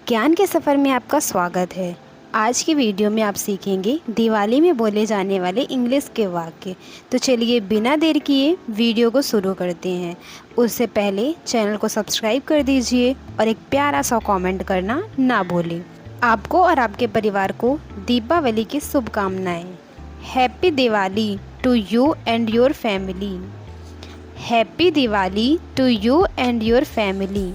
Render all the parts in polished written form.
ज्ञान के सफ़र में आपका स्वागत है। आज की वीडियो में आप सीखेंगे दिवाली में बोले जाने वाले इंग्लिश के वाक्य। तो चलिए बिना देर किए वीडियो को शुरू करते हैं। उससे पहले चैनल को सब्सक्राइब कर दीजिए और एक प्यारा सा कमेंट करना ना भूलें। आपको और आपके परिवार को दीपावली की शुभकामनाएँ। Happy Diwali to you and your family. Happy Diwali to you and your family.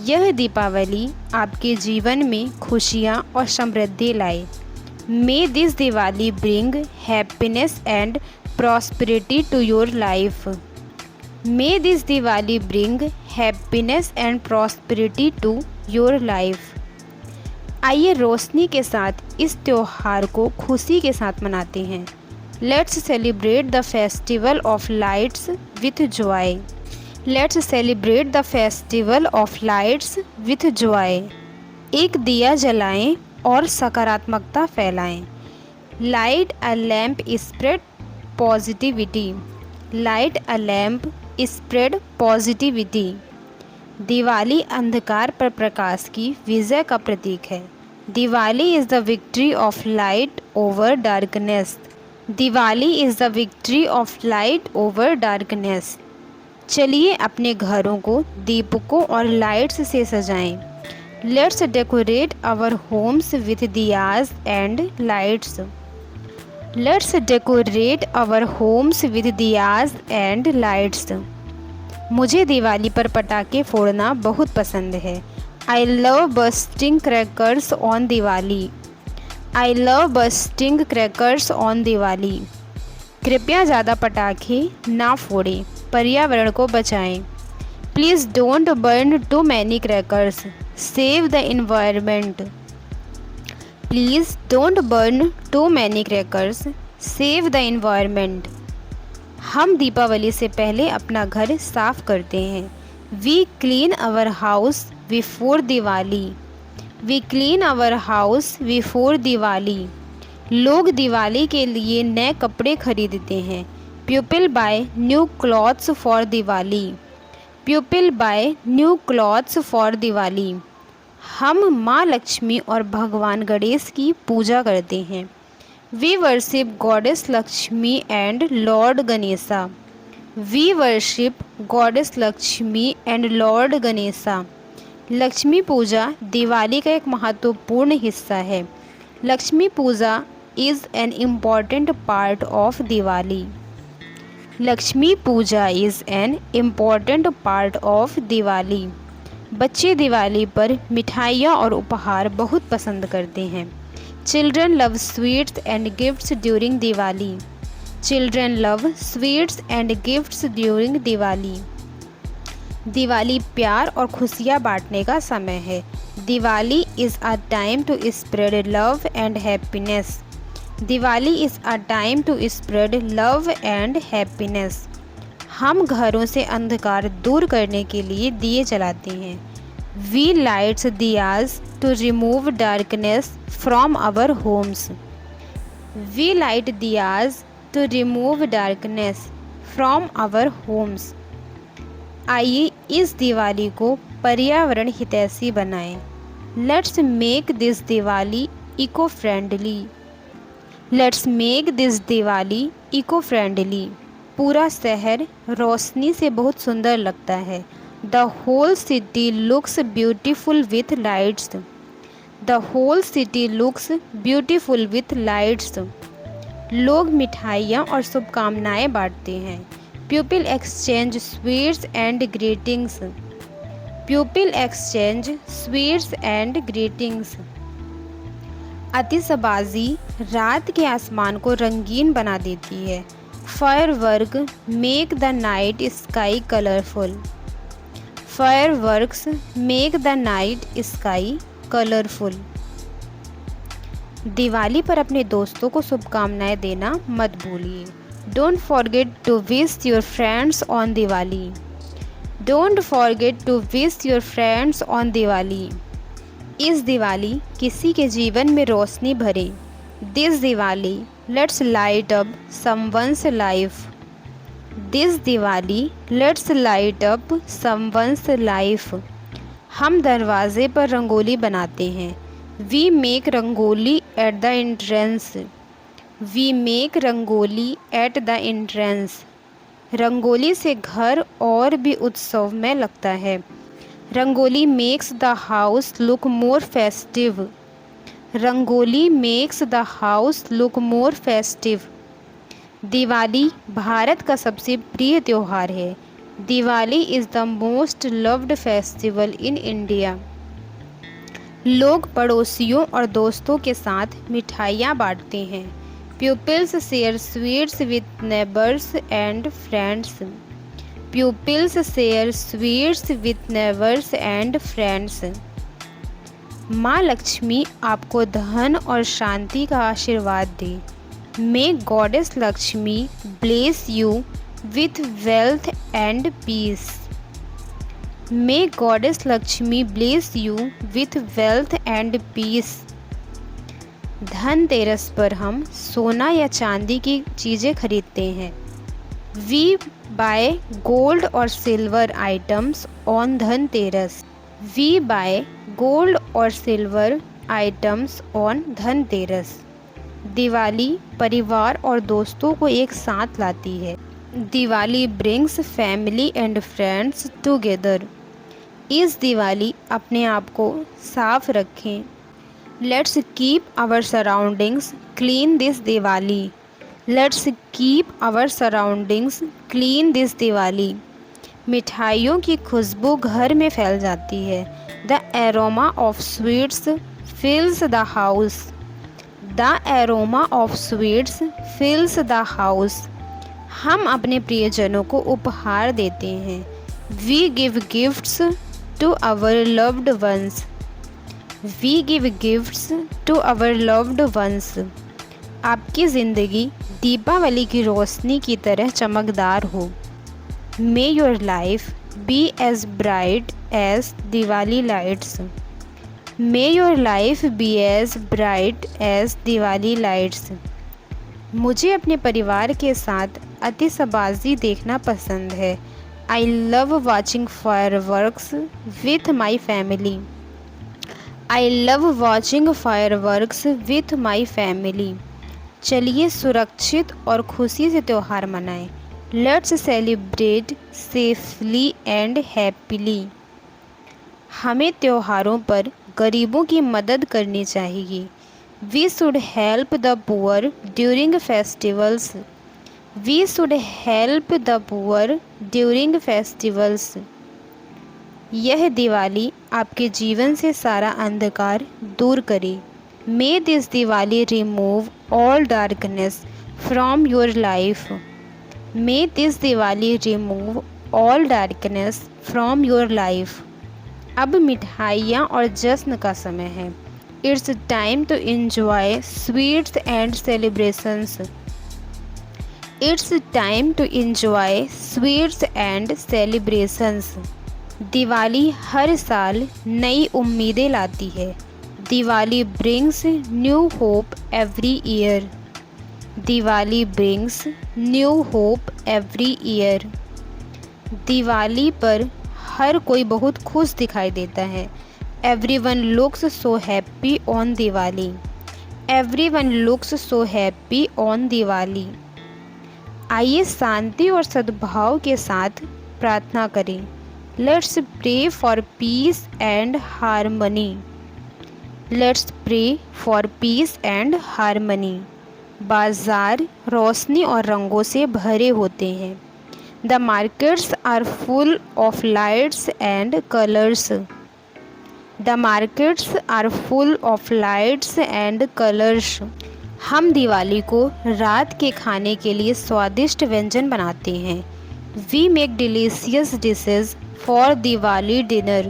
यह दीपावली आपके जीवन में खुशियाँ और समृद्धि लाए। May this Diwali bring happiness and prosperity to your life. May this Diwali bring happiness and prosperity to your life. आइए रोशनी के साथ इस त्योहार को खुशी के साथ मनाते हैं। Let's celebrate the festival of lights with Joy. Let's celebrate the festival of lights with Joy. एक दिया जलाएं और सकारात्मकता फैलाएं। लाइट अ लैम्प स्प्रेड पॉजिटिविटी। लाइट अ लैम्प स्प्रेड पॉजिटिविटी। दिवाली अंधकार पर प्रकाश की विजय का प्रतीक है। Diwali is the victory of light over darkness. Diwali is the victory of light over darkness. चलिए अपने घरों को दीपकों और लाइट्स से सजाएं। Let's decorate our homes with diyas and lights. Let's decorate our homes with diyas and lights. मुझे दिवाली पर पटाखे फोड़ना बहुत पसंद है। I love bursting crackers on Diwali. I love bursting crackers on Diwali. कृपया ज़्यादा पटाखे ना फोड़ें, पर्यावरण को बचाएं। Please don't burn too many crackers, save the environment. Please don't burn too many crackers, save the environment. हम दीपावली से पहले अपना घर साफ करते हैं। We clean our house before Diwali. We clean our house before Diwali. लोग दिवाली के लिए नए कपड़े खरीदते हैं। People buy new clothes for Diwali. People buy new clothes for Diwali. हम माँ लक्ष्मी और भगवान गणेश की पूजा करते हैं। We worship Goddess Lakshmi and Lord Ganesha. We worship Goddess Lakshmi and Lord Ganesha. Lakshmi Puja Diwali का एक महत्वपूर्ण हिस्सा है। Lakshmi puja is an important part of Diwali. Lakshmi puja is an important part of Diwali. बच्चे दिवाली पर मिठाइयाँ और उपहार बहुत पसंद करते हैं। Children love sweets and gifts during Diwali. Children love sweets and gifts during Diwali. Diwali प्यार और खुशियाँ बांटने का समय है। Diwali is a time to spread love and happiness. Diwali is a time to spread love and happiness. हम घरों से अंधकार दूर करने के लिए दिए जलाते हैं। We lights diyas to remove darkness from our homes. We light diyas to remove darkness from our homes. आइए इस दिवाली को पर्यावरण हितैषी बनाएं। Let's make this Diwali eco friendly. Let's make this Diwali eco friendly. पूरा शहर रोशनी से बहुत सुंदर लगता है। The whole city looks beautiful with lights. The whole city looks beautiful with lights. लोग मिठाइयाँ और शुभकामनाएँ बांटते हैं। People exchange sweets and greetings. People exchange sweets and greetings. आतिशबाजी रात के आसमान को रंगीन बना देती है। Firework make the night sky colourful. Fireworks make the night sky colourful. Diwali पर अपने दोस्तों को शुभकामनाएं देना मत भूलिए। Don't forget to wish your friends on Diwali. Don't forget to wish your friends on Diwali. इस दिवाली किसी के जीवन में रोशनी भरे। This Diwali let's light up someone's life. This Diwali let's light up someone's life. हम दरवाजे पर रंगोली बनाते हैं। We make rangoli at the entrance. We make rangoli at the entrance. Rangoli से घर और भी उत्सव में लगता है। Rangoli makes the house look more festive. Rangoli makes the house look more festive. Diwali Bharat का सबसे प्रिय त्यौहार है। Diwali is the most loved festival in India. लोग पड़ोसियों और दोस्तों के साथ मिठाइयाँ बांटते हैं। Pupils share sweets with neighbors and friends. Pupils share sweets with neighbors and friends. माँ लक्ष्मी आपको धन और शांति का आशीर्वाद दे। May Goddess Lakshmi bless you with wealth and peace. May Goddess Lakshmi bless you with wealth and peace. Dhanteras पर हम सोना या चांदी की चीज़ें खरीदते हैं। वी बाय गोल्ड और silver items on Dhanteras. We buy gold और silver items on Dhanteras. Diwali परिवार और दोस्तों को एक साथ लाती है। Diwali brings family and friends together. इस दिवाली अपने आप को साफ रखें। Let's keep our surroundings clean this Diwali. Let's keep our surroundings clean this Diwali. मिठाइयों की खुशबू घर में फैल जाती है। The aroma of sweets fills the house. The aroma of sweets fills the house. हम अपने प्रियजनों को उपहार देते हैं। We give gifts to our loved ones. We give gifts to our loved ones. आपकी ज़िंदगी दीपावली की रोशनी की तरह चमकदार हो। May your life be as bright as Diwali lights. May your life be as bright as Diwali lights. मुझे अपने परिवार के साथ आतिशबाजी देखना पसंद है। I love watching fireworks with my family. I love watching fireworks with my family. चलिए सुरक्षित और खुशी से त्यौहार मनाएं। Let's celebrate safely and happily. हमें त्योहारों पर गरीबों की मदद करनी चाहिए। We should help the poor during festivals. We should help the poor during festivals. यह दिवाली आपके जीवन से सारा अंधकार दूर करे। May this Diwali remove all darkness from your life. May this Diwali remove all darkness from your life. अब मिठाइयाँ और जश्न का समय है। It's time to enjoy sweets and celebrations. It's time to enjoy sweets and celebrations. Diwali हर साल नई उम्मीदें लाती है। Diwali brings new hope every year. Diwali brings new hope every year. Diwali पर हर कोई बहुत खुश दिखाई देता है। Everyone looks so happy on Diwali. Everyone looks so happy on Diwali. आइए शांति और सद्भाव के साथ प्रार्थना करें। Let's pray for peace and harmony. Let's pray for peace and harmony. बाज़ार रोशनी और रंगों से भरे होते हैं। The markets are full of lights and colors. The markets are full of lights and colors. हम दिवाली को रात के खाने के लिए स्वादिष्ट व्यंजन बनाते हैं। We make delicious dishes for Diwali dinner.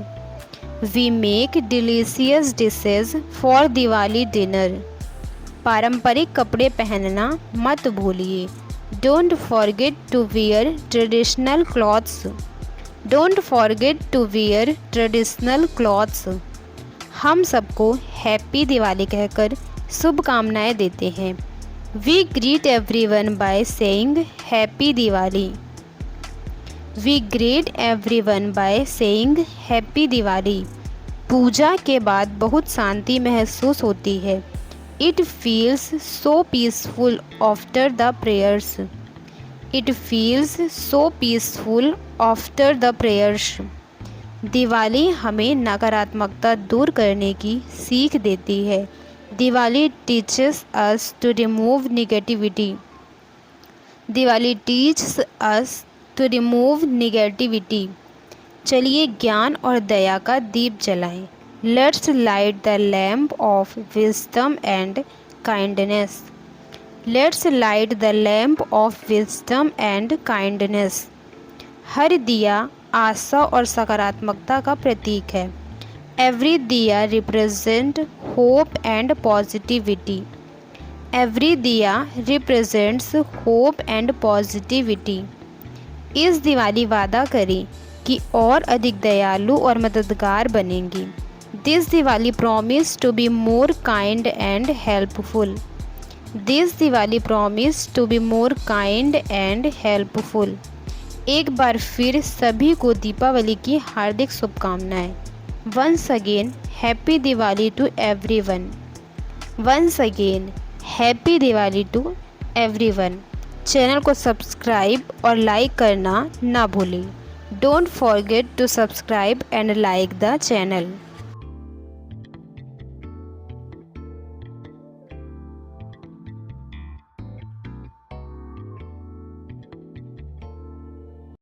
We make delicious dishes for Diwali dinner. पारंपरिक कपड़े पहनना मत भूलिए। Don't forget to wear traditional clothes. Don't forget to wear traditional clothes. हम सबको हैप्पी दिवाली कहकर शुभकामनाएं देते हैं। We greet everyone by saying Happy Diwali. We greet everyone by saying Happy Diwali. पूजा के बाद बहुत शांति महसूस होती है। It feels so peaceful after the prayers. It feels so peaceful after the prayers. Diwali हमें नकारात्मकता दूर करने की सीख देती है। Diwali teaches us to remove negativity. Diwali teaches us to remove negativity. चलिए ज्ञान और दया का दीप जलाएं। Let's light the lamp of wisdom and kindness. Let's light the lamp of wisdom and kindness. हर दिया आशा और सकारात्मकता का प्रतीक है। एवरी दिया represent hope and positivity. Every दिया रिप्रेजेंट्स होप एंड पॉजिटिविटी। इस दिवाली वादा करें कि और अधिक दयालु और मददगार बनेंगी। This Diwali promise to be more kind and helpful. This Diwali promise to be more kind and helpful. एक बार फिर सभी को दीपावली की हार्दिक शुभकामनाएं। Once again happy Diwali to everyone. Once again happy Diwali to everyone. Channel को सब्सक्राइब और लाइक करना ना भूलें। Don't forget to subscribe and like the channel.